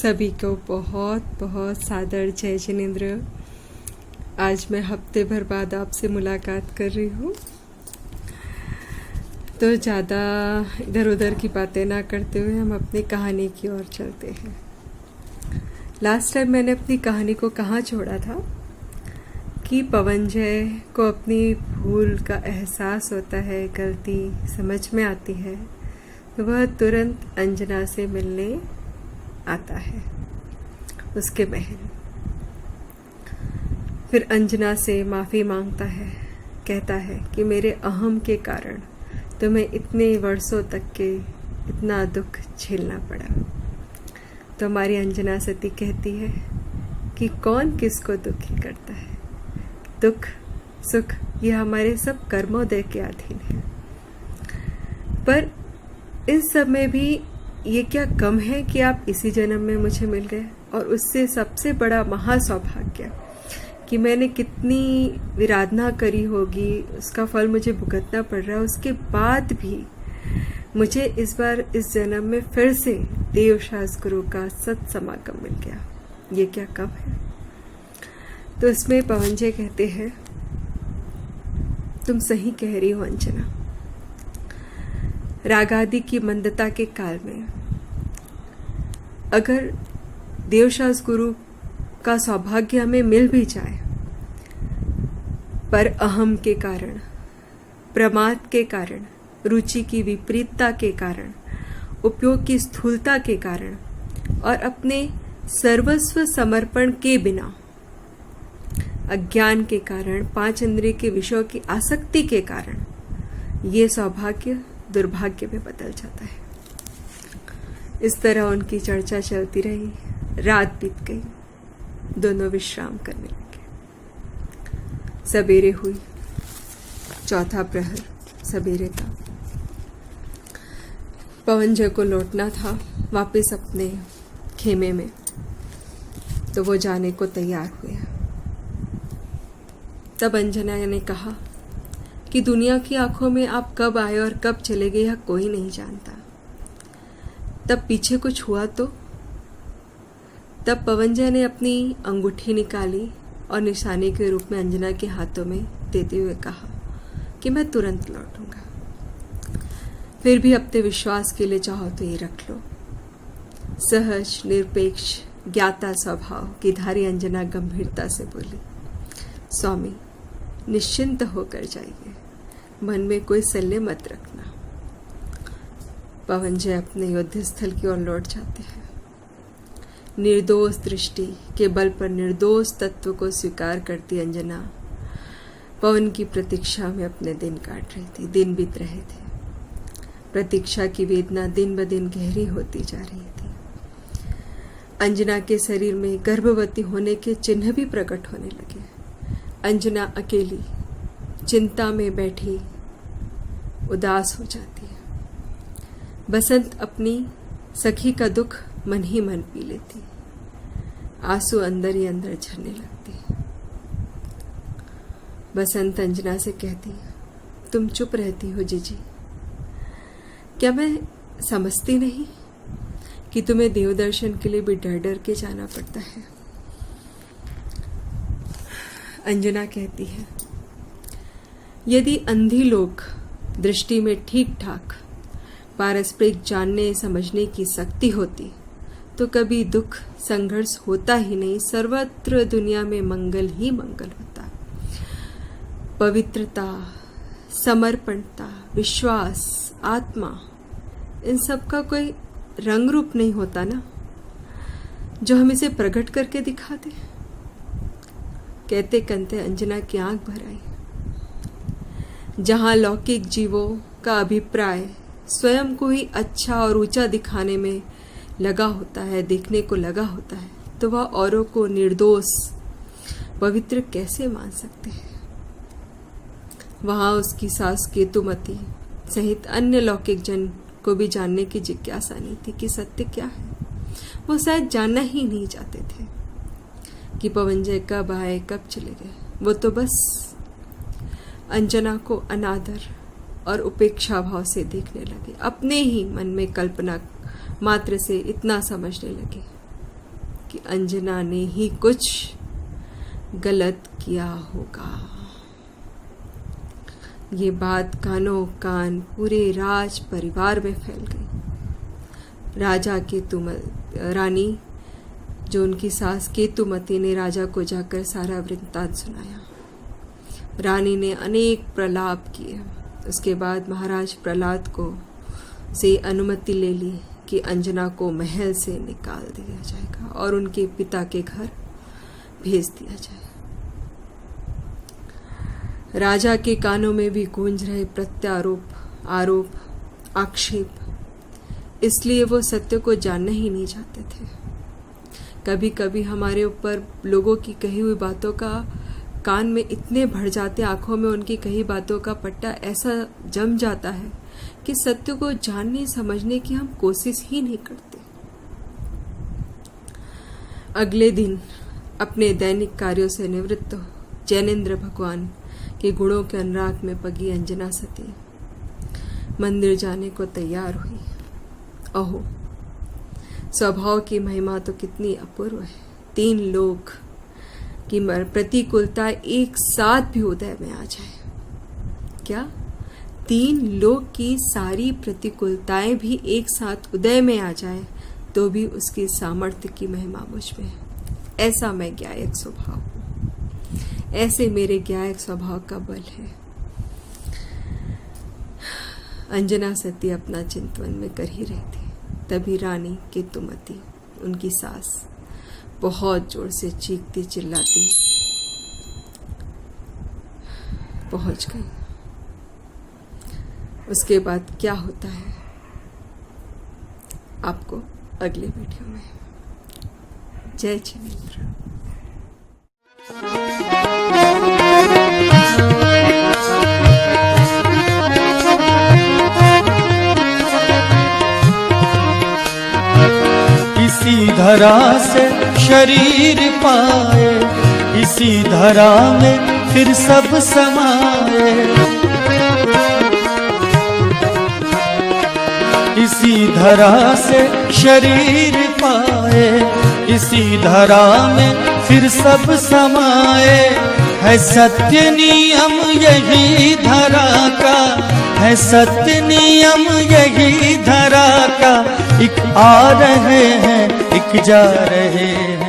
सभी को बहुत बहुत सादर जय जिनेंद्र। आज मैं हफ्ते भर बाद आपसे मुलाकात कर रही हूँ, तो ज़्यादा इधर उधर की बातें ना करते हुए हम अपनी कहानी की ओर चलते हैं। लास्ट टाइम मैंने अपनी कहानी को कहाँ छोड़ा था कि पवनजय को अपनी भूल का एहसास होता है, गलती समझ में आती है, तो वह तुरंत अंजना से मिलने आता है उसके महल। फिर अंजना से माफ़ी मांगता है, कहता है कि मेरे अहम के कारण तुम्हें इतने वर्षों तक के इतना दुख झेलना पड़ा। तो हमारी अंजना सती कहती है कि कौन किसको दुखी करता है, दुख सुख ये हमारे सब कर्मोदय के अधीन है। पर इस सब में भी ये क्या कम है कि आप इसी जन्म में मुझे मिल गए, और उससे सबसे बड़ा महासौभाग्य कि मैंने कितनी विराधना करी होगी, उसका फल मुझे भुगतना पड़ रहा है, उसके बाद भी मुझे इस बार इस जन्म में फिर से देवशास गुरु का सत्समागम मिल गया। ये क्या कम है। तो इसमें पवनजय कहते हैं, तुम सही कह रही हो अंजना। रागादि की मंदता के काल में अगर देवशास गुरु का सौभाग्य हमें मिल भी जाए, पर अहम के कारण, प्रमाद के कारण, रुचि की विपरीतता के कारण, उपयोग की स्थूलता के कारण और अपने सर्वस्व समर्पण के बिना, अज्ञान के कारण, 5 इंद्रिय के विषयों की आसक्ति के कारण ये सौभाग्य दुर्भाग्य में बदल जाता है। इस तरह उनकी चर्चा चलती रही, रात बीत गई, दोनों विश्राम करने लगे। सवेरे हुई, चौथा प्रहर सवेरे था। पवनजय को लौटना था वापस अपने खेमे में, तो वो जाने को तैयार हुए। तब अंजना ने कहा कि दुनिया की आंखों में आप कब आए और कब चले गए यह कोई नहीं जानता। तब पीछे कुछ हुआ तो? तब पवनजय ने अपनी अंगूठी निकाली और निशाने के रूप में अंजना के हाथों में देते हुए कहा कि मैं तुरंत लौटूंगा। फिर भी अपने विश्वास के लिए चाहो तो ये रख लो। सहज निरपेक्ष ज्ञाता स्वभाव की धारी अंजना गंभीरता से बोली, स्वामी निश्चिंत होकर जाइए, मन में कोई सल्ले मत रखना। पवनजय अपने युद्ध स्थल की ओर लौट जाते हैं। निर्दोष दृष्टि के बल पर निर्दोष तत्व को स्वीकार करती अंजना पवन की प्रतीक्षा में अपने दिन काट रही थी। दिन बीत रहे थे, प्रतीक्षा की वेदना दिन ब दिन गहरी होती जा रही थी। अंजना के शरीर में गर्भवती होने के चिन्ह भी प्रकट होने लगे। अंजना अकेली चिंता में बैठी उदास हो जाती है। बसंत अपनी सखी का दुख मन ही मन पी लेती, आंसू अंदर ही अंदर झरने लगती। बसंत अंजना से कहती, तुम चुप रहती हो जीजी, क्या मैं समझती नहीं कि तुम्हें देवदर्शन के लिए भी डर डर के जाना पड़ता है। अंजना कहती है, यदि अंधी लोग दृष्टि में ठीक ठाक पारस्परिक जानने समझने की शक्ति होती तो कभी दुख संघर्ष होता ही नहीं, सर्वत्र दुनिया में मंगल ही मंगल होता। पवित्रता, समर्पणता, विश्वास, आत्मा, इन सब का कोई रंग रूप नहीं होता ना, जो हम इसे प्रकट करके दिखा दे। कहते कहते अंजना की आंख भर आई। जहां लौकिक जीवों का अभिप्राय स्वयं को ही अच्छा और ऊंचा दिखाने में लगा होता है, देखने को लगा होता है, तो वह औरों को निर्दोष पवित्र कैसे मान सकते हैं। वहां उसकी सास केतुमती सहित अन्य लौकिक जन को भी जानने की जिज्ञासा नहीं थी कि सत्य क्या है। वो शायद जानना ही नहीं चाहते थे कि पवनजय कब आए कब चले गए। वो तो बस अंजना को अनादर और उपेक्षा भाव से देखने लगे, अपने ही मन में कल्पना मात्र से इतना समझने लगे कि अंजना ने ही कुछ गलत किया होगा। ये बात कानों कान पूरे राज परिवार में फैल गई। रानी जो उनकी सास केतुमती ने राजा को जाकर सारा वृत्तांत सुनाया। रानी ने अनेक प्रलाप किए। उसके बाद महाराज प्रहलाद को से अनुमति ले ली कि अंजना को महल से निकाल दिया जाएगा और उनके पिता के घर भेज दिया जाए। राजा के कानों में भी गूंज रहे प्रत्यारोप, आरोप, आक्षेप, इसलिए वो सत्य को जानना ही नहीं चाहते थे। कभी कभी हमारे ऊपर लोगों की कही हुई बातों का कान में इतने भर जाते, आंखों में उनकी कही बातों का पट्टा ऐसा जम जाता है कि सत्य को जानने समझने की हम कोशिश ही नहीं करते। अगले दिन अपने दैनिक कार्यों से निवृत्त हो जैनेन्द्र भगवान के गुणों के अनुराग में पगी अंजना सती मंदिर जाने को तैयार हुई। अहो, स्वभाव की महिमा तो कितनी अपूर्व है। 3 लोग की प्रतिकूलता एक साथ भी उदय में आ जाए। क्या 3 लोग की सारी प्रतिकूलताएं भी एक साथ उदय में आ जाए तो भी उसकी सामर्थ्य की महिमा मुझ में है। ऐसा मैं ज्ञायक स्वभाव हूं, ऐसे मेरे ज्ञायक स्वभाव का बल है। अंजना सती अपना चिंतन में कर ही रही थी, तभी रानी केतुमती उनकी सास बहुत जोर से चीखती चिल्लाती पहुंच गई। उसके बाद क्या होता है आपको अगले वीडियो में। जय जिनेन्द्र। इसी धरा से शरीर पाए, इसी धरा में फिर सब समाए। इसी धरा से शरीर पाए, इसी धरा में फिर सब समाए। है सत्य नियम यही धरा का, है सत्य नियम यही धरा का। एक आ रहे हैं, एक जा रहे हैं।